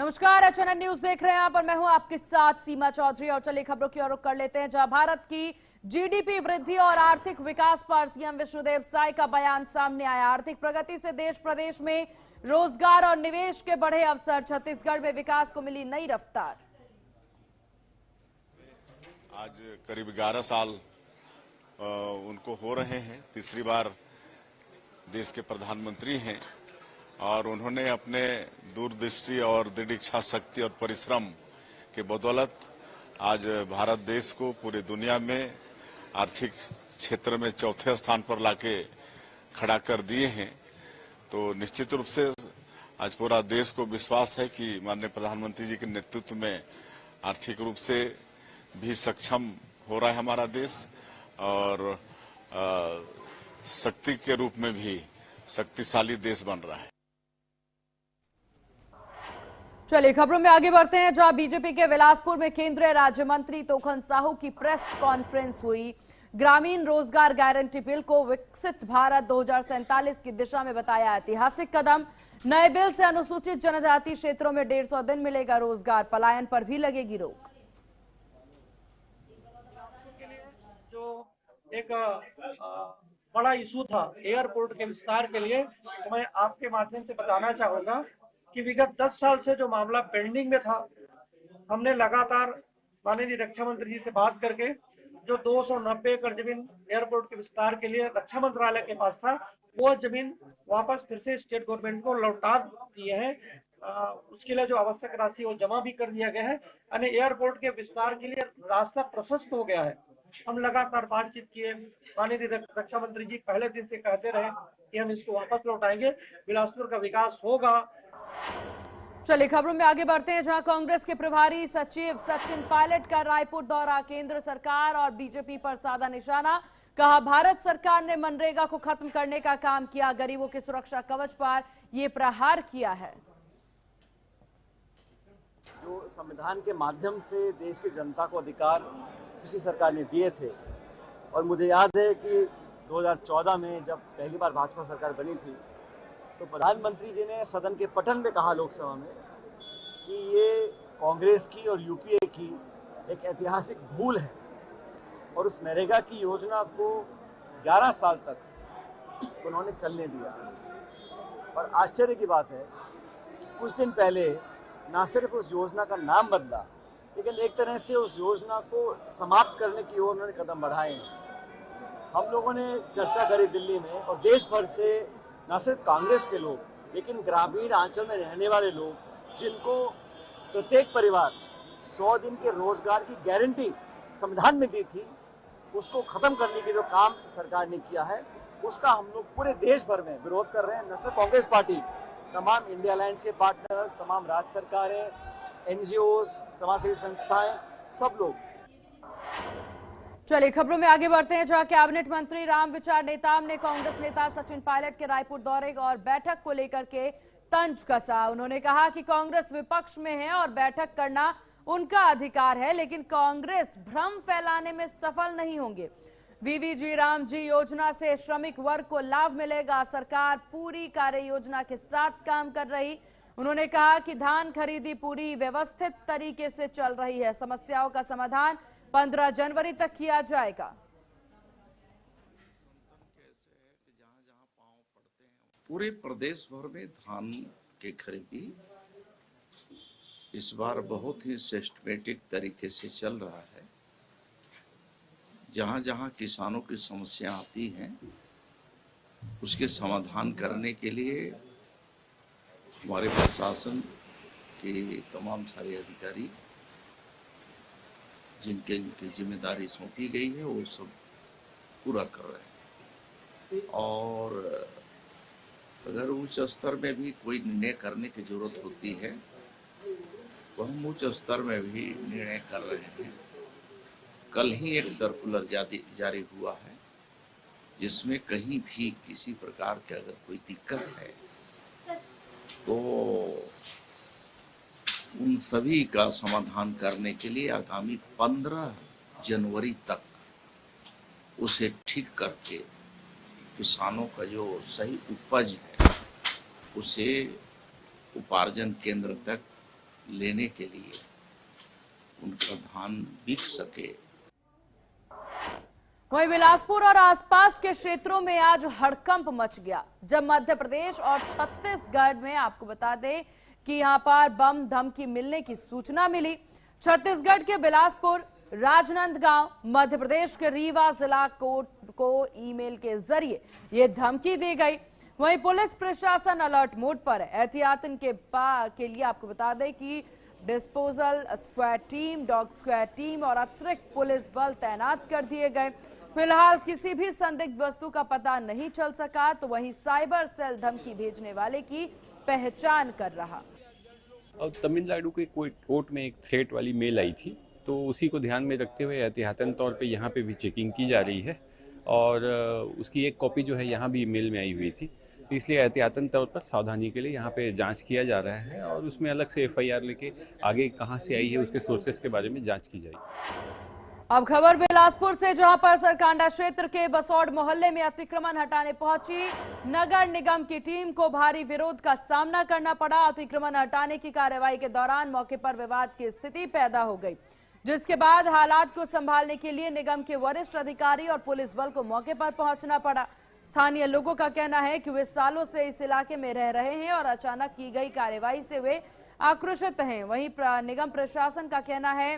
नमस्कार, HNN news देख रहे हैं आप और मैं हूं आपके साथ सीमा चौधरी। और चलिए खबरों की ओर रुख कर लेते हैं, जहां भारत की जीडीपी वृद्धि और आर्थिक विकास पर सीएम विष्णुदेव साय का बयान सामने आया। आर्थिक प्रगति से देश प्रदेश में रोजगार और निवेश के बढ़े अवसर, छत्तीसगढ़ में विकास को मिली नई रफ्तार। आज करीब 11 साल उनको हो रहे हैं, तीसरी बार देश के प्रधानमंत्री हैं और उन्होंने अपने दूरदृष्टि और दृढ़ इच्छा शक्ति और परिश्रम के बदौलत आज भारत देश को पूरी दुनिया में आर्थिक क्षेत्र में चौथे स्थान पर लाके खड़ा कर दिए हैं। तो निश्चित रूप से आज पूरा देश को विश्वास है कि माननीय प्रधानमंत्री जी के नेतृत्व में आर्थिक रूप से भी सक्षम हो रहा है हमारा देश और शक्ति के रूप में भी शक्तिशाली देश बन रहा है। चलिए खबरों में आगे बढ़ते हैं, जहां बीजेपी के बिलासपुर में केंद्रीय राज्य मंत्री तोखन साहू की प्रेस कॉन्फ्रेंस हुई। ग्रामीण रोजगार गारंटी बिल को विकसित भारत 2047 की दिशा में बताया ऐतिहासिक कदम। नए बिल से अनुसूचित जनजाति क्षेत्रों में 150 दिन मिलेगा रोजगार, पलायन पर भी लगेगी रोक। जो एक बड़ा इशू था एयरपोर्ट के विस्तार के लिए, तो मैं आपके माध्यम से बताना चाहूंगा कि विगत 10 साल से जो मामला पेंडिंग में था, हमने लगातार माननीय रक्षा मंत्री जी से बात करके जो 290 एकड़ जमीन एयरपोर्ट के विस्तार के लिए रक्षा मंत्रालय के पास था, वो जमीन वापस फिर से स्टेट गवर्नमेंट को लौटा दिए हैं। उसके लिए जो आवश्यक राशि वो जमा भी कर दिया गया है। यानी एयरपोर्ट के विस्तार के लिए रास्ता प्रशस्त हो गया है। हम लगातार बातचीत किए, माननीय रक्षा मंत्री जी पहले दिन से कहते रहे कि हम इसको वापस लौटाएंगे, बिलासपुर का विकास होगा। चलिए खबरों में आगे बढ़ते हैं, जहां कांग्रेस के प्रभारी सचिव सचिन पायलट का रायपुर दौरा। केंद्र सरकार और बीजेपी पर साधा निशाना, कहा भारत सरकार ने मनरेगा को खत्म करने का काम किया, गरीबों के सुरक्षा कवच पर यह प्रहार किया है। जो संविधान के माध्यम से देश की जनता को अधिकार पिछली सरकार ने दिए थे, और मुझे याद है कि 2014 में जब पहली बार भाजपा सरकार बनी थी तो प्रधानमंत्री जी ने सदन के पटल में कहा लोकसभा में कि ये कांग्रेस की और यूपीए की एक ऐतिहासिक भूल है, और उस नरेगा की योजना को 11 साल तक उन्होंने चलने दिया। और आश्चर्य की बात है, कुछ दिन पहले ना सिर्फ उस योजना का नाम बदला, लेकिन एक तरह से उस योजना को समाप्त करने की ओर उन्होंने कदम बढ़ाए हैं। हम लोगों ने चर्चा करी दिल्ली में, और देश भर से न सिर्फ कांग्रेस के लोग, लेकिन ग्रामीण अंचल में रहने वाले लोग, जिनको प्रत्येक परिवार 100 दिन के रोजगार की गारंटी संविधान में दी थी, उसको खत्म करने की जो काम सरकार ने किया है, उसका हम लोग पूरे देश भर में विरोध कर रहे हैं। न सिर्फ कांग्रेस पार्टी, तमाम इंडिया अलायंस के पार्टनर्स, तमाम राज्य सरकारें, एनजीओ, समाजसेवी संस्थाएं, सब लोग। चलिए खबरों में आगे बढ़ते हैं, जहां कैबिनेट मंत्री रामविचार नेताम ने कांग्रेस नेता सचिन पायलट के रायपुर दौरे और बैठक को लेकर के तंज कसा। उन्होंने कहा कि कांग्रेस विपक्ष में है और बैठक करना उनका अधिकार है, लेकिन कांग्रेस भ्रम फैलाने में सफल नहीं होंगे। वीवीजी रामजी योजना से श्रमिक वर्ग को लाभ मिलेगा, सरकार पूरी कार्य योजना के साथ काम कर रही। उन्होंने कहा कि धान खरीदी पूरी व्यवस्थित तरीके से चल रही है, समस्याओं का समाधान 15 जनवरी तक किया जाएगा। पूरे प्रदेश भर में धान की खरीदी इस बार बहुत ही सिस्टमेटिक तरीके से चल रहा है। जहां जहां किसानों की समस्या आती हैं, उसके समाधान करने के लिए हमारे प्रशासन के तमाम सारे अधिकारी, जिनके जिम्मेदारी सौंपी गई है, वो सब पूरा कर रहे हैं। और अगर उच्च स्तर में भी कोई निर्णय करने की जरूरत होती है, तो हम उच्च स्तर में भी निर्णय कर रहे हैं। कल ही एक सर्कुलर जारी हुआ है, जिसमें कहीं भी किसी प्रकार की अगर कोई दिक्कत है तो उन सभी का समाधान करने के लिए आगामी 15 जनवरी तक उसे ठीक करके किसानों का जो सही उपज है उसे उपार्जन केंद्र तक लेने के लिए उनका धान बिक सके। वहीं बिलासपुर और आसपास के क्षेत्रों में आज हड़कंप मच गया जब मध्य प्रदेश और छत्तीसगढ़ में आपको बता दें कि यहां पर बम धमकी मिलने की सूचना मिली। छत्तीसगढ़ के बिलासपुर, राजनांदगांव, मध्य प्रदेश के रीवा जिला को ईमेल के जरिए ये धमकी दी गई। वहीं पुलिस प्रशासन अलर्ट मोड पर है। एहतियातन के लिए आपको बता दें कि disposal squad team, dog squad team और अतिरिक्त पुलिस बल तैनात कर दिए गए। फिलहाल किसी भी संदिग्ध वस्तु का पता नहीं चल सका, तो वहीं साइबर सेल धमकी भेजने वाले की पहचान कर रहा। और तमिलनाडु के कोर्ट में एक थ्रेट वाली मेल आई थी, तो उसी को ध्यान में रखते हुए एहतियातन तौर पे यहाँ पे भी चेकिंग की जा रही है और उसकी एक कॉपी जो है यहाँ भी मेल में आई हुई थी, इसलिए एहतियातन तौर पर सावधानी के लिए यहाँ पे जांच किया जा रहा है और उसमें अलग से FIR लेके आगे कहाँ से आई है उसके सोर्सेस के बारे में जांच की जाएगी। अब खबर बिलासपुर से, जहां पर सरकांडा क्षेत्र के बसौड़ मोहल्ले में अतिक्रमण हटाने पहुंची नगर निगम की टीम को भारी विरोध का सामना करना पड़ा। अतिक्रमण हटाने की कार्रवाई के दौरान मौके पर विवाद की स्थिति पैदा हो गई, जिसके बाद हालात को संभालने के लिए निगम के वरिष्ठ अधिकारी और पुलिस बल को मौके पर पहुंचना पड़ा। स्थानीय लोगों का कहना है कि वे सालों से इस इलाके में रह रहे हैं और अचानक की गई कार्रवाई से वे आक्रोशित हैं। वहीं निगम प्रशासन का कहना है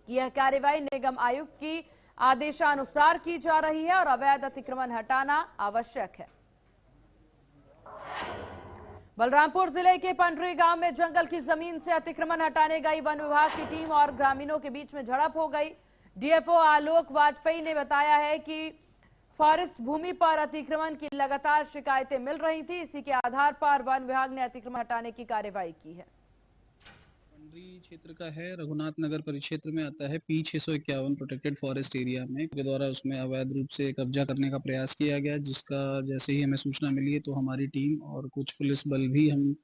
कि यह कार्रवाई निगम आयुक्त की आदेशानुसार की जा रही है और अवैध अतिक्रमण हटाना आवश्यक है। बलरामपुर जिले के पंडरी गांव में जंगल की जमीन से अतिक्रमण हटाने गई वन विभाग की टीम और ग्रामीणों के बीच में झड़प हो गई। DFO आलोक वाजपेयी ने बताया है कि फॉरेस्ट भूमि पर अतिक्रमण की लगातार शिकायतें मिल रही थी, इसी के आधार पर वन विभाग ने अतिक्रमण हटाने की कार्रवाई की है। क्षेत्र का है, रघुनाथ नगर परिक्षेत्र में आता है। P651 प्रोटेक्टेड फॉरेस्ट एरिया में के द्वारा उसमें अवैध रूप से कब्जा करने का प्रयास किया गया, जिसका जैसे ही हमें सूचना मिली तो हमारी टीम और कुछ पुलिस बल भी हम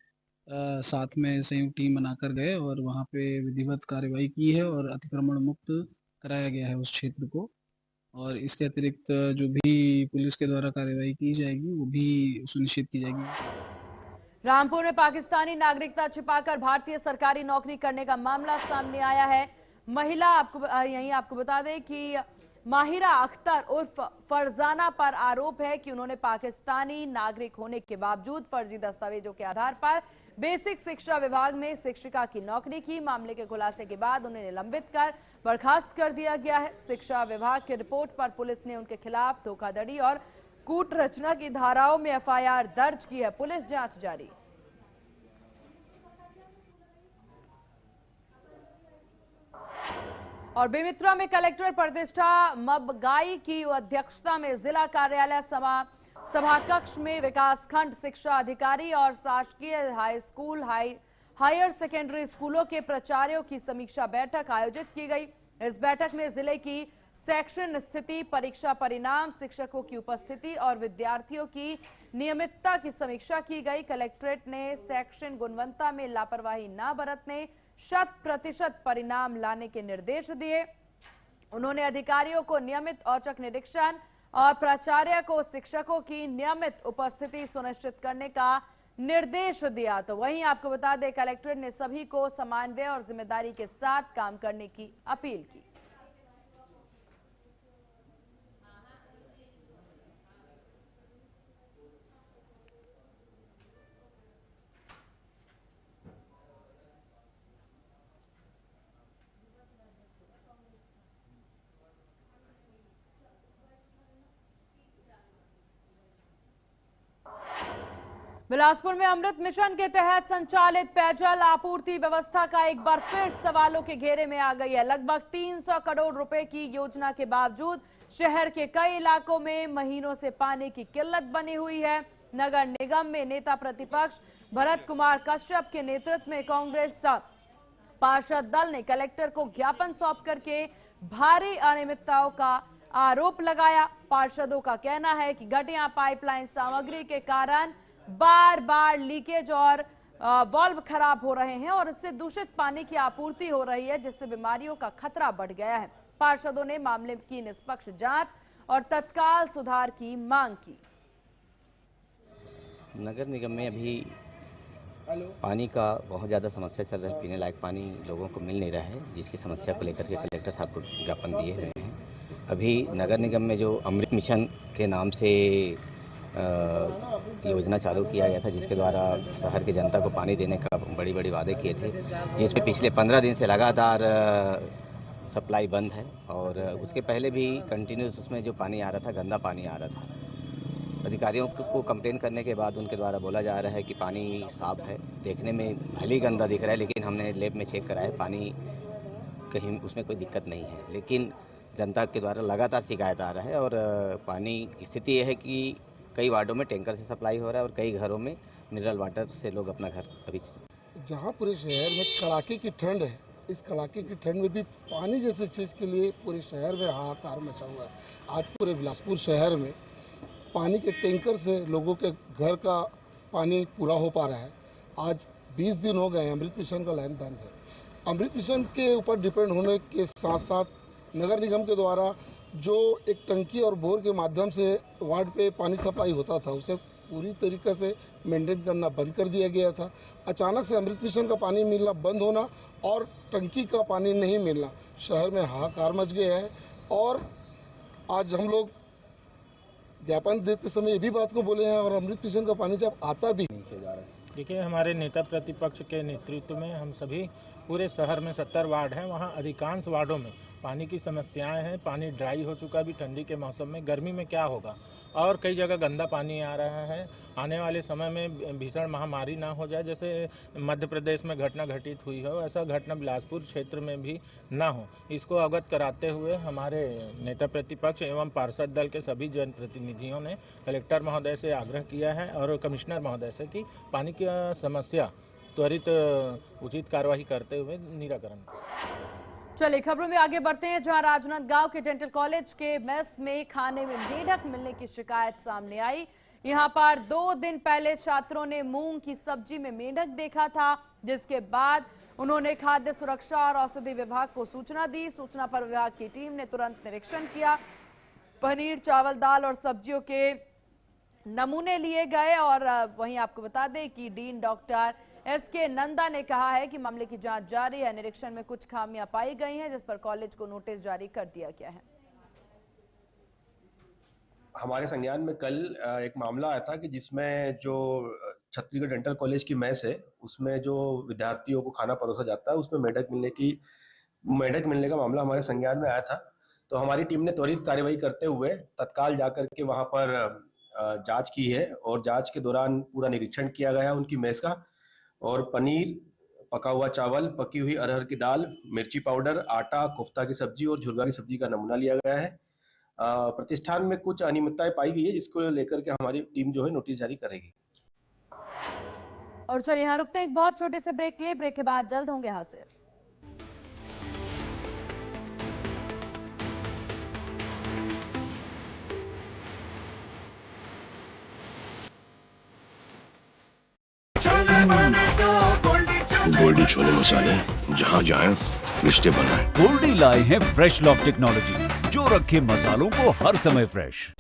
साथ में संयुक्त टीम बनाकर गए और वहां पे विधिवत कार्रवाई की है और अतिक्रमण मुक्त कराया गया है उस क्षेत्र को। और इसके अतिरिक्त जो भी पुलिस के द्वारा कार्रवाई की जाएगी वो भी सुनिश्चित की जाएगी। रामपुर में पाकिस्तानी नागरिकता छिपाकर भारतीय सरकारी नौकरी करने का मामला सामने आया है। महिला आपको बता दें कि माहिरा अख्तर उर्फ फरजाना पर आरोप है कि उन्होंने पाकिस्तानी नागरिक होने के बावजूद फर्जी दस्तावेजों के आधार पर बेसिक शिक्षा विभाग में शिक्षिका की नौकरी की। मामले के खुलासे के बाद उन्हें निलंबित कर बर्खास्त कर दिया गया है। शिक्षा विभाग की रिपोर्ट पर पुलिस ने उनके खिलाफ धोखाधड़ी और कूट रचना की धाराओं में FIR दर्ज की है। पुलिस जांच जारी। और बेमित्रा में कलेक्टर प्रतिष्ठा मबगाई की अध्यक्षता में जिला कार्यालय सभाकक्ष में विकासखंड शिक्षा अधिकारी और शासकीय हाई स्कूल, हायर सेकेंडरी स्कूलों के प्राचार्यों की समीक्षा बैठक आयोजित की गई। इस बैठक में जिले की सेक्शन स्थिति, परीक्षा परिणाम, शिक्षकों की उपस्थिति और विद्यार्थियों की नियमितता की समीक्षा की गई। कलेक्ट्रेट ने सेक्शन गुणवत्ता में लापरवाही न बरतने, 100% परिणाम लाने के निर्देश दिए। उन्होंने अधिकारियों को नियमित औचक निरीक्षण और प्राचार्य को शिक्षकों की नियमित उपस्थिति सुनिश्चित करने का निर्देश दिया। तो वहीं आपको बता दें, कलेक्ट्रेट ने सभी को समन्वय और जिम्मेदारी के साथ काम करने की अपील की। बिलासपुर में अमृत मिशन के तहत संचालित पेयजल आपूर्ति व्यवस्था का एक बार फिर सवालों के घेरे में आ गई है। लगभग 300 करोड़ रुपए की योजना के बावजूद शहर के कई इलाकों में महीनों से पानी की किल्लत बनी हुई है। नगर निगम में नेता प्रतिपक्ष भरत कुमार कश्यप के नेतृत्व में कांग्रेस पार्षद दल ने कलेक्टर को ज्ञापन सौंप करके भारी अनियमितताओं का आरोप लगाया। पार्षदों का कहना है कि घटिया पाइपलाइन सामग्री के कारण बार बार लीकेज और वाल्व खराब हो रहे हैं और इससे दूषित पानी की आपूर्ति हो रही है, जिससे बीमारियों का खतरा बढ़ गया है। पार्षदों ने मामले की निष्पक्ष जांच और तत्काल सुधार की मांग की। नगर निगम में अभी पानी का बहुत ज़्यादा समस्या चल रहा है। पीने लायक पानी लोगों को मिल नहीं रहा है, जिसकी समस्या को लेकर के कलेक्टर साहब को ज्ञापन दिए हुए हैं। अभी नगर निगम में जो अमृत मिशन के नाम से योजना चालू किया गया था, जिसके द्वारा शहर की जनता को पानी देने का बड़ी बड़ी वादे किए थे, जिसमें पिछले 15 दिन से लगातार सप्लाई बंद है। और उसके पहले भी कंटिन्यूस उसमें जो पानी आ रहा था, गंदा पानी आ रहा था। अधिकारियों को कंप्लेन करने के बाद उनके द्वारा बोला जा रहा है कि पानी साफ़ है, देखने में भले ही गंदा दिख रहा है, लेकिन हमने लैब में चेक करा है, पानी कहीं उसमें कोई दिक्कत नहीं है। लेकिन जनता के द्वारा लगातार शिकायत आ रहा है और पानी स्थिति यह है कि कई वार्डों में टैंकर से सप्लाई हो रहा है और कई घरों में मिनरल वाटर से लोग अपना घर अभी। जहाँ पूरे शहर में कड़ाके की ठंड है, इस कड़ाके की ठंड में भी पानी जैसे चीज़ के लिए पूरे शहर में हाहाकार मचा हुआ है। आज पूरे बिलासपुर शहर में पानी के टैंकर से लोगों के घर का पानी पूरा हो पा रहा है। आज 20 दिन हो गए अमृत मिशन का लाइन बंद है। अमृत मिशन के ऊपर डिपेंड होने के साथ साथ नगर निगम के द्वारा जो एक टंकी और बोर के माध्यम से वार्ड पे पानी सप्लाई होता था, उसे पूरी तरीके से मेंटेन करना बंद कर दिया गया था। अचानक से अमृत मिशन का पानी मिलना बंद होना और टंकी का पानी नहीं मिलना, शहर में हाहाकार मच गया है। और आज हम लोग ज्ञापन देते समय ये भी बात को बोले हैं, और अमृत मिशन का पानी जब आता भी नहीं किया जा रहा है। देखिए, हमारे नेता प्रतिपक्ष के नेतृत्व में हम सभी पूरे शहर में 70 वार्ड हैं, वहाँ अधिकांश वार्डों में पानी की समस्याएं हैं। पानी ड्राई हो चुका भी ठंडी के मौसम में, गर्मी में क्या होगा। और कई जगह गंदा पानी आ रहा है। आने वाले समय में भीषण महामारी ना हो जाए, जैसे मध्य प्रदेश में घटना घटित हुई हो, ऐसा घटना बिलासपुर क्षेत्र में भी ना हो। इसको अवगत कराते हुए हमारे नेता प्रतिपक्ष एवं पार्षद दल के सभी जनप्रतिनिधियों ने कलेक्टर महोदय से आग्रह किया है और कमिश्नर महोदय से कि पानी की समस्या त्वरित उचित कार्रवाई करते हुए निराकरण। चलिए खबरों में आगे बढ़ते हैं, जहां राजनांदगांव के डेंटल कॉलेज के मेस में खाने में मेढक मिलने की शिकायत सामने आई। यहां पर 2 दिन पहले छात्रों ने मूंग की सब्जी में मेढक देखा था, जिसके बाद उन्होंने खाद्य सुरक्षा और औषधि विभाग को सूचना दी। सूचना पर विभाग की टीम ने तुरंत निरीक्षण किया। पनीर, चावल, दाल और सब्जियों के नमूने लिए गए। और वहीं आपको बता दें कि डीन डॉक्टर एसके नंदा ने कहा है कि मामले की जांच जारी है। निरीक्षण में कुछ खामियां पाई गई हैं, जिस पर कॉलेज को नोटिस जारी कर दिया गया है। हमारे संज्ञान में कल एक मामला आया था कि जिसमें जो छत्तीसगढ़ डेंटल कॉलेज की मेस है, उसमें जो विद्यार्थियों को खाना परोसा जाता है, उसमें मेढक मिलने का मामला हमारे संज्ञान में आया था। तो हमारी टीम ने त्वरित कार्यवाही करते हुए तत्काल जाकर के वहां पर जांच की है और जांच के दौरान पूरा निरीक्षण किया गया उनकी मेस का। और पनीर, पका हुआ चावल, पकी हुई अरहर की दाल, मिर्ची पाउडर, आटा, कोफ्ता की सब्जी और झुरगा की सब्जी का नमूना लिया गया है। प्रतिष्ठान में कुछ अनियमितताएं पाई गई है, जिसको लेकर के हमारी टीम जो है नोटिस जारी करेगी। और चलिए यहाँ रुकते हैं एक बहुत छोटे से ब्रेक के लिए। ब्रेक के बाद जल्द होंगे हाजिर। गोल्डी छोले मसाले, जहाँ जाए रिश्ते बनाए। गोल्डी लाए हैं फ्रेश लॉक टेक्नोलॉजी, जो रखे मसालों को हर समय फ्रेश।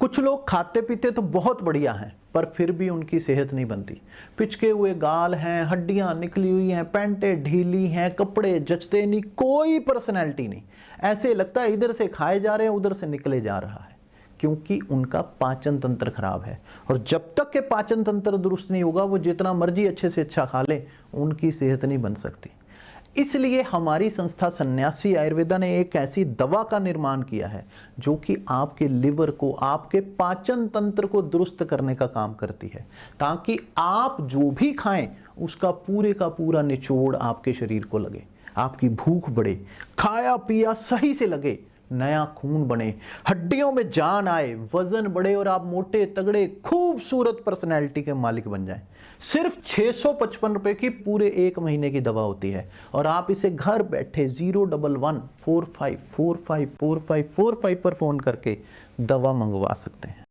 कुछ लोग खाते पीते तो बहुत बढ़िया हैं, पर फिर भी उनकी सेहत नहीं बनती। पिचके हुए गाल हैं, हड्डियां निकली हुई हैं, पैंटें ढीली हैं, कपड़े जचते नहीं, कोई पर्सनैलिटी नहीं। ऐसे लगता है इधर से खाए जा रहे हैं, उधर से निकले जा रहा है, क्योंकि उनका पाचन तंत्र खराब है। और जब तक के पाचन तंत्र दुरुस्त नहीं होगा, वो जितना मर्जी अच्छे से अच्छा खा ले, उनकी सेहत नहीं बन सकती। इसलिए हमारी संस्था सन्यासी आयुर्वेदा ने एक ऐसी दवा का निर्माण किया है जो कि आपके लिवर को, आपके पाचन तंत्र को दुरुस्त करने का काम करती है, ताकि आप जो भी खाएं उसका पूरे का पूरा निचोड़ आपके शरीर को लगे, आपकी भूख बढ़े, खाया पिया सही से लगे, नया खून बने, हड्डियों में जान आए, वजन बढ़े और आप मोटे तगड़े खूबसूरत पर्सनैलिटी के मालिक बन जाएं। सिर्फ 655 रुपए की पूरे 1 महीने की दवा होती है और आप इसे घर बैठे 01145454545 पर फोन करके दवा मंगवा सकते हैं।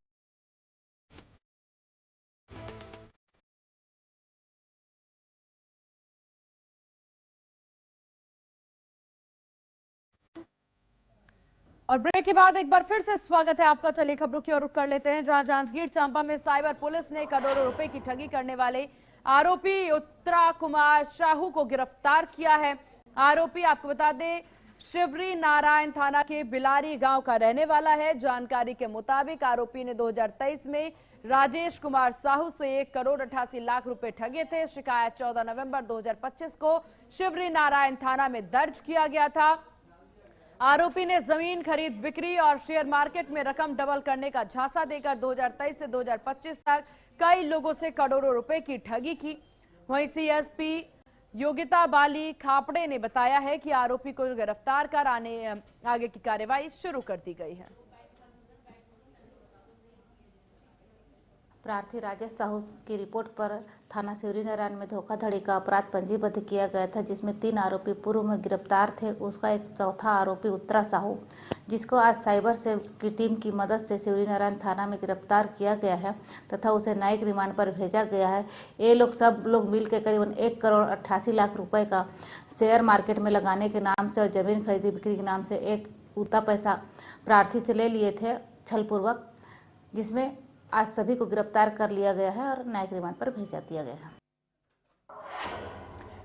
और ब्रेक के बाद एक बार फिर से स्वागत है आपका। चलिए खबरों की ओर रुख कर लेते हैं, जहां जांजगीर चांपा में साइबर पुलिस ने करोड़ों रुपए की ठगी करने वाले आरोपी उत्तरा कुमार साहू को गिरफ्तार किया है। आरोपी आपको बता दें शिवरी नारायण थाना के बिलारी गांव का रहने वाला है। जानकारी के मुताबिक आरोपी ने 2023 में राजेश कुमार साहू से 1,88,00,000 रुपए ठगे थे। शिकायत 14 नवंबर 2025 को शिवरी नारायण थाना में दर्ज किया गया था। आरोपी ने जमीन खरीद बिक्री और शेयर मार्केट में रकम डबल करने का झांसा देकर 2023 से 2025 तक कई लोगों से करोड़ों रुपए की ठगी की। वहीं सीएसपी योगिता बाली खापड़े ने बताया है कि आरोपी को गिरफ्तार कर आगे की कार्रवाई शुरू कर दी गई है। प्रार्थी राजेश साहू की रिपोर्ट पर थाना शिवरी नारायण में धोखाधड़ी का अपराध पंजीबद्ध किया गया था, जिसमें 3 आरोपी पूर्व में गिरफ्तार थे। उसका एक चौथा आरोपी उत्तरा साहू, जिसको आज साइबर सेल की टीम की मदद से शिवरी नारायण थाना में गिरफ्तार किया गया है तथा उसे न्यायिक रिमांड पर भेजा गया है। ये सब लोग मिलकर करीबन 1,88,00,000 रुपए का शेयर मार्केट में लगाने के नाम से और जमीन खरीदी बिक्री के नाम से एक उतना पैसा प्रार्थी से ले लिए थे छलपूर्वक, जिसमें आज सभी को गिरफ्तार कर लिया गया है और न्यायिक रिमांड पर भेजा दिया गया है।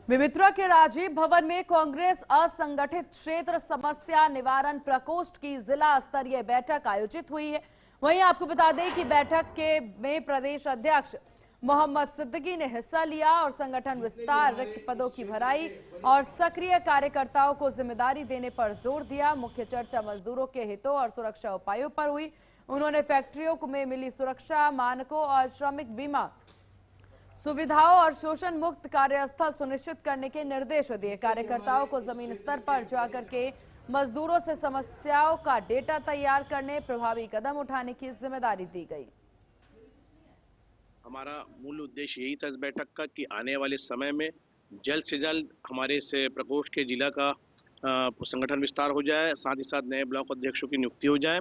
बेमेतरा के राजीव भवन में कांग्रेस असंगठित क्षेत्र समस्या निवारण प्रकोष्ठ की जिला स्तरीय बैठक आयोजित हुई है। वहीं आपको बता दें कि बैठक में प्रदेश अध्यक्ष मोहम्मद सिद्दीकी ने हिस्सा लिया और संगठन विस्तार, रिक्त पदों की भराई और सक्रिय कार्यकर्ताओं को जिम्मेदारी देने पर जोर दिया। मुख्य चर्चा मजदूरों के हितों और सुरक्षा उपायों पर हुई। उन्होंने फैक्ट्रियों में मिली सुरक्षा मानकों और श्रमिक बीमा सुविधाओं और शोषण मुक्त कार्यस्थल सुनिश्चित करने के निर्देश दिए। कार्यकर्ताओं को जमीन स्तर पर जाकर के मजदूरों से समस्याओं का डेटा तैयार करने, प्रभावी कदम उठाने की जिम्मेदारी दी गई। हमारा मूल उद्देश्य यही था इस बैठक का कि आने वाले समय में जल्द से जल्द हमारे इस प्रकोष्ठ के जिला का संगठन विस्तार हो जाए, साथ ही साथ नए ब्लॉक अध्यक्षों की नियुक्ति हो जाए।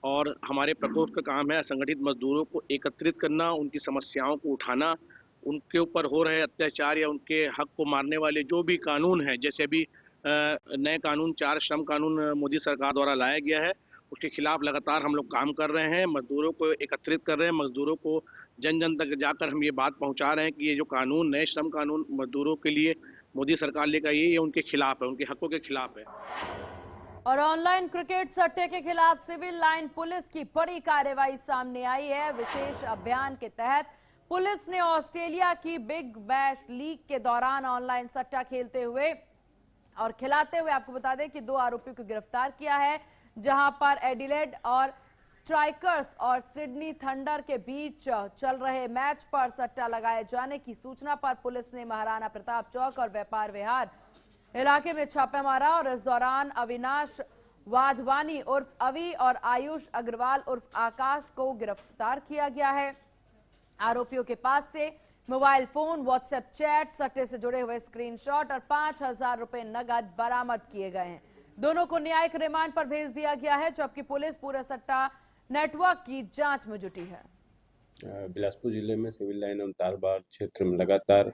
और हमारे प्रकोष्ठ का काम है असंगठित मजदूरों को एकत्रित करना, उनकी समस्याओं को उठाना, उनके ऊपर हो रहे अत्याचार या उनके हक को मारने वाले जो भी कानून हैं, जैसे अभी नए कानून 4 श्रम कानून मोदी सरकार द्वारा लाया गया है, उसके खिलाफ लगातार हम लोग काम कर रहे हैं। मजदूरों को एकत्रित कर रहे हैं, मजदूरों को जन जन तक जाकर हम ये बात पहुंचा रहे हैं कि ये जो कानून, नए श्रम कानून मजदूरों के लिए मोदी सरकार लेकर आई है, ये उनके खिलाफ है, उनके हकों के खिलाफ है। और ऑनलाइन क्रिकेट सट्टे के खिलाफ सिविल लाइन पुलिस की बड़ी कार्रवाई सामने आई है। विशेष अभियान के तहत पुलिस ने ऑस्ट्रेलिया की बिग बैश लीग के दौरान ऑनलाइन सट्टा खेलते हुए और खिलाते हुए आपको बता दें कि 2 आरोपियों को गिरफ्तार किया है, जहां पर एडिलेड और स्ट्राइकर्स और सिडनी थंडर के बीच चल रहे मैच पर सट्टा लगाए जाने की सूचना पर पुलिस ने महाराणा प्रताप चौक और व्यापार विहार इलाके में छापा मारा और इस दौरान अविनाश वाधवानी उर्फ अवी और आयुष अग्रवाल उर्फ आकाश को गिरफ्तार किया गया है। आरोपियों के पास से मोबाइल फोन, व्हाट्सएप चैट, सट्टे से जुड़े हुए स्क्रीनशॉट और 5,000 रुपए नगद बरामद किए गए हैं। दोनों को न्यायिक रिमांड पर भेज दिया गया है, जबकि पुलिस पूरे सट्टा नेटवर्क की जांच में जुटी है। बिलासपुर जिले में सिविल लाइन और तारबाड़ क्षेत्र में लगातार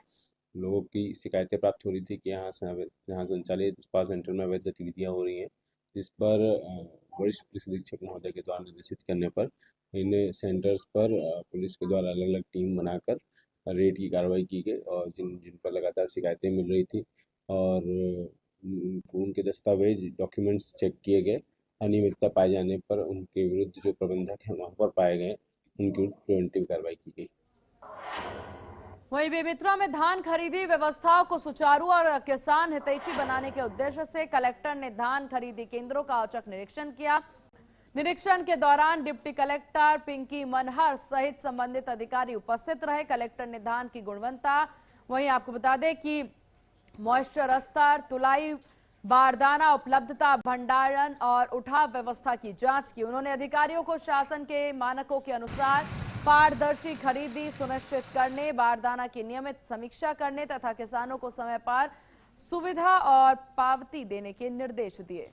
लोगों की शिकायतें प्राप्त हो रही थी कि यहाँ संचालित स्पा सेंटर में अवैध गतिविधियाँ हो रही हैं, जिस पर वरिष्ठ पुलिस अधीक्षक महोदय के द्वारा निर्देशित करने पर इन सेंटर्स पर पुलिस के द्वारा अलग अलग टीम बनाकर रेड की कार्रवाई की गई और जिन पर लगातार शिकायतें मिल रही थी और उनके दस्तावेज डॉक्यूमेंट्स चेक किए गए। अनियमितता पाए जाने पर उनके विरुद्ध जो प्रबंधक हैं वहाँ पर पाए गए, उनके विरुद्ध प्रिवेंटिव कार्रवाई की गई। वहीं बेमेतरा में धान खरीदी व्यवस्थाओं को सुचारू और किसान हितैषी बनाने के उद्देश्य से कलेक्टर ने धान खरीदी केंद्रों का औचक निरीक्षण किया। निरीक्षण के दौरान डिप्टी कलेक्टर पिंकी मनहर सहित संबंधित अधिकारी उपस्थित रहे। कलेक्टर ने धान की गुणवत्ता, वहीं आपको बता दें कि मॉइस्चर स्तर, तुलाई, बारदाना उपलब्धता, भंडारण और उठाव व्यवस्था की जांच की। उन्होंने अधिकारियों को शासन के मानकों के अनुसार पारदर्शी खरीदी सुनिश्चित करने, बारदाना की नियमित समीक्षा करने तथा किसानों को समय पर सुविधा और पावती देने के निर्देश दिए।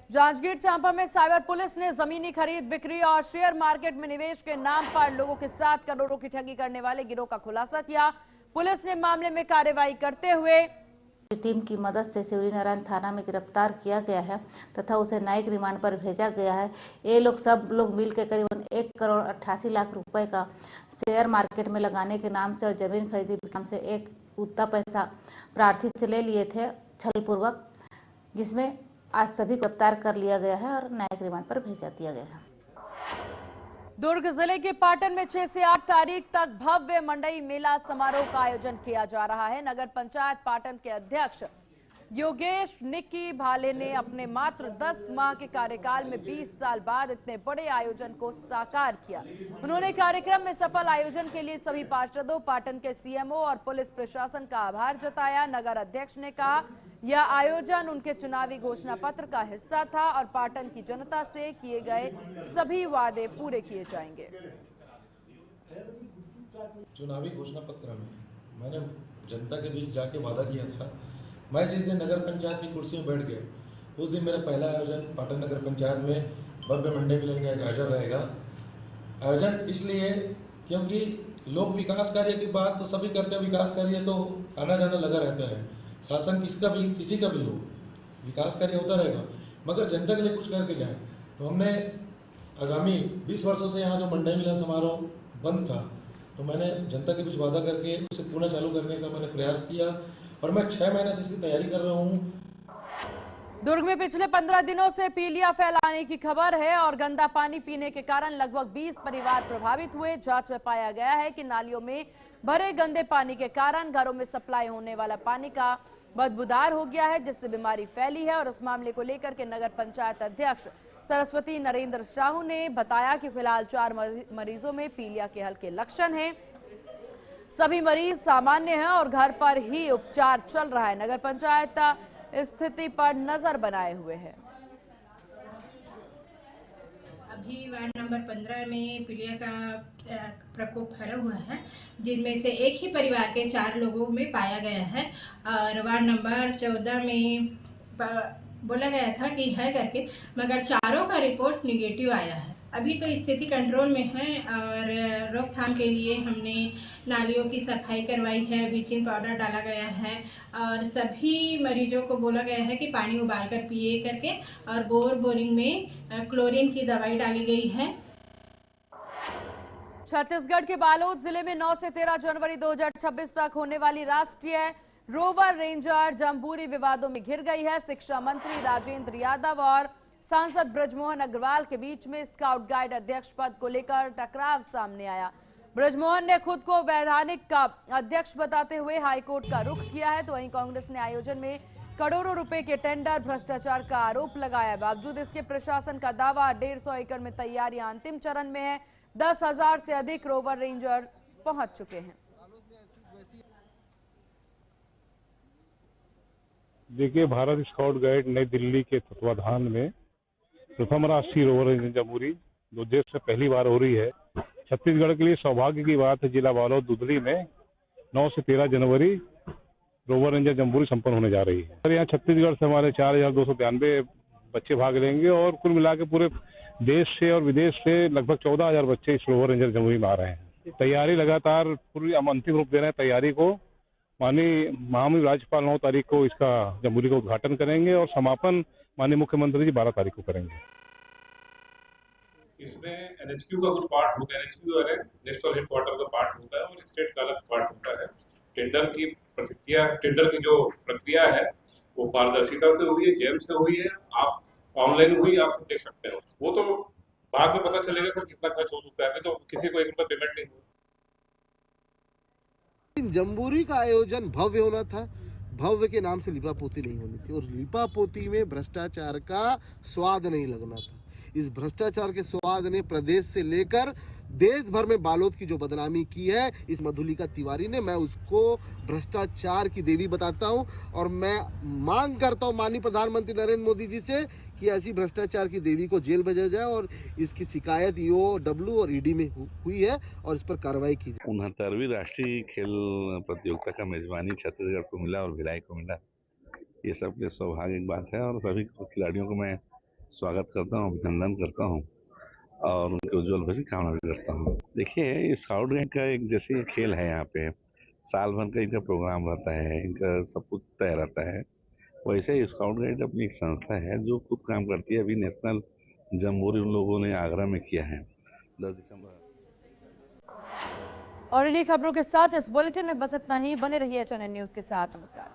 जांजगीर चांपा में साइबर पुलिस ने जमीनी खरीद बिक्री और शेयर मार्केट में निवेश के नाम पर लोगों के साथ करोड़ों की ठगी करने वाले गिरोह का खुलासा किया। पुलिस ने मामले में कार्रवाई करते हुए टीम की मदद से शिवरीनारायण थाना में गिरफ्तार किया गया है तथा उसे न्यायिक रिमांड पर भेजा गया है। ये लोग सब लोग मिलकर करीबन 1,88,00,000 रुपए का शेयर मार्केट में लगाने के नाम से और जमीन खरीदी के नाम से एक उतना पैसा प्रार्थी से ले लिए थे छलपूर्वक, जिसमें आज सभी गिरफ्तार कर लिया गया है और न्यायिक रिमांड पर भेजा दिया गया है। दुर्ग जिले के पाटन में 6 से 8 तारीख तक भव्य मंडई मेला समारोह का आयोजन किया जा रहा है। नगर पंचायत पाटन के अध्यक्ष योगेश निक्की भाले ने अपने मात्र 10 माह के कार्यकाल में 20 साल बाद इतने बड़े आयोजन को साकार किया। उन्होंने कार्यक्रम में सफल आयोजन के लिए सभी पार्षदों, पाटन के सीएमओ और पुलिस प्रशासन का आभार जताया। नगर अध्यक्ष ने कहा, यह आयोजन उनके चुनावी घोषणा पत्र का हिस्सा था और पाटन की जनता से किए गए सभी वादे पूरे किए जाएंगे। चुनावी घोषणा पत्र में मैंने जनता के बीच जाके वादा किया था। मैं जिस दिन नगर पंचायत की कुर्सी में बैठ गया उस दिन मेरा पहला आयोजन पाटन नगर पंचायत में भव्य मंडई मिलन का आयोजन रहेगा। आयोजन इसलिए क्योंकि लोग विकास कार्य की बात तो सभी करते हैं, विकास कार्य तो आना जाना लगा रहता है, शासन किसी का भी हो, विकास कार्य होता रहेगा, मगर जनता के लिए कुछ करके जाए। तो हमने आगामी 20 वर्षों से यहाँ जो मंडई मिलन समारोह बंद था, तो मैंने जनता के बीच वादा करके उसे पुनः चालू करने का मैंने प्रयास किया और मैं 6 महीने से इसकी तैयारी कर रहा हूँ। दुर्ग में पिछले 15 दिनों से पीलिया फैलाने की खबर है और गंदा पानी पीने के कारण लगभग 20 परिवार प्रभावित हुए। जांच में पाया गया है कि नालियों में भरे गंदे पानी के कारण घरों में सप्लाई होने वाला पानी का बदबूदार हो गया है, जिससे बीमारी फैली है। और इस मामले को लेकर के नगर पंचायत अध्यक्ष सरस्वती नरेंद्र साहू ने बताया कि फिलहाल 4 मरीजों में पीलिया के हल्के लक्षण हैं। सभी मरीज सामान्य हैं और घर पर ही उपचार चल रहा है। नगर पंचायत स्थिति पर नजर बनाए हुए है। अभी वार्ड नंबर 15 में पीलिया का प्रकोप फैला हुआ है, जिनमें से एक ही परिवार के 4 लोगों में पाया गया है और वार्ड नंबर 14 में बोला गया था कि है करके, मगर 4 का रिपोर्ट निगेटिव आया है। अभी तो स्थिति कंट्रोल में है और रोकथाम के लिए हमने नालियों की सफाई करवाई है, ब्लीचिंग पाउडर डाला गया है और सभी मरीजों को बोला गया है कि पानी उबालकर पिए करके, और बोरिंग में क्लोरीन की दवाई डाली गई है। छत्तीसगढ़ के बालोद जिले में 9 से 13 जनवरी 2026 तक होने वाली राष्ट्रीय रोवर रेंजर जम्बूरी विवादों में घिर गई है। शिक्षा मंत्री राजेंद्र यादव और सांसद बृजमोहन अग्रवाल के बीच में स्काउट गाइड अध्यक्ष पद को लेकर टकराव सामने आया। बृजमोहन ने खुद को वैधानिक का अध्यक्ष बताते हुए हाईकोर्ट का रुख किया है, तो वहीं कांग्रेस ने आयोजन में करोड़ों रुपए के टेंडर भ्रष्टाचार का आरोप लगाया। बावजूद इसके प्रशासन का दावा 150 एकड़ में तैयारियां अंतिम चरण में है। 10,000 से अधिक रोवर रेंजर पहुंच चुके हैं। देखिए, भारत स्काउट गाइड नई दिल्ली के तत्वाधान में प्रथम राष्ट्रीय रोवर रेंजर जम्बूरी जो देश से पहली बार हो रही है। छत्तीसगढ़ के लिए सौभाग्य की बात है, जिला बालोद दुधली में 9 से 13 जनवरी रोवर रेंजर जम्बूरी संपन्न होने जा रही है। सर, यहाँ छत्तीसगढ़ से हमारे 4,292 बच्चे भाग लेंगे और कुल मिला के पूरे देश से और विदेश से लगभग 14,000 बच्चे इस रोवर रेंजर जम्बूरी में आ रहे हैं। तैयारी लगातार पूरी हम अंतिम रूप दे रहे हैं तैयारी को। माननीय महामहिम राज्यपाल 9 तारीख को इसका जम्बूरी का उद्घाटन करेंगे और समापन माननीय मुख्यमंत्री जी 12 तारीख को करेंगे। इसमें एनएचक्यू का कुछ पार्ट होता है, एनएचक्यू नेशनल हेडक्वार्टर का पार्ट होता है और स्टेट का अलग पार्ट होता है। टेंडर की जो प्रक्रिया है वो पारदर्शिता से हुई है, जेम से हुई है, आप ऑनलाइन हुई, आप सब देख सकते हैं। वो तो बाद में पता चलेगा सर कितना खर्च हो सकता है, अभी तो किसी को 1 रुपया पेमेंट नहीं हुआ। जम्बूरी का आयोजन भव्य होना था, भव्य के नाम से लिपापोती नहीं होनी थी और लिपापोती में भ्रष्टाचार का स्वाद नहीं लगना था। इस भ्रष्टाचार के स्वाद ने प्रदेश से लेकर देश भर में बालोद की जो बदनामी की है इस मधुलिका तिवारी ने, मैं उसको भ्रष्टाचार की देवी बताता हूं और मैं मांग करता हूं माननीय प्रधानमंत्री नरेंद्र मोदी जी से कि ऐसी भ्रष्टाचार की देवी को जेल भेजा जाए और इसकी शिकायत ईओडब्ल्यू और ईडी में हुई है और इस पर कार्रवाई की जाए। 69वीं राष्ट्रीय खेल प्रतियोगिता का मेजबानी छत्तीसगढ़ को मिला और भिलाई को मिला, ये सबके सौभाग्य की बात है और सभी खिलाड़ियों को मैं स्वागत करता हूँ, अभिनंदन करता हूँ और उनके उज्जवल भविष्य की कामना भी करता हूँ। देखिए, स्काउट गाइड का एक जैसे खेल है यहाँ पे, साल भर का इनका प्रोग्राम रहता है, इनका सब कुछ तय रहता है। वैसे ही स्काउट गाइड अपनी एक संस्था है जो खुद काम करती है। अभी नेशनल जम्बोरी उन लोगों ने आगरा में किया है 10 दिसंबर। और इन्हीं खबरों के साथ इस बुलेटिन में बस इतना ही। बने रहिए HNN न्यूज के साथ। नमस्कार।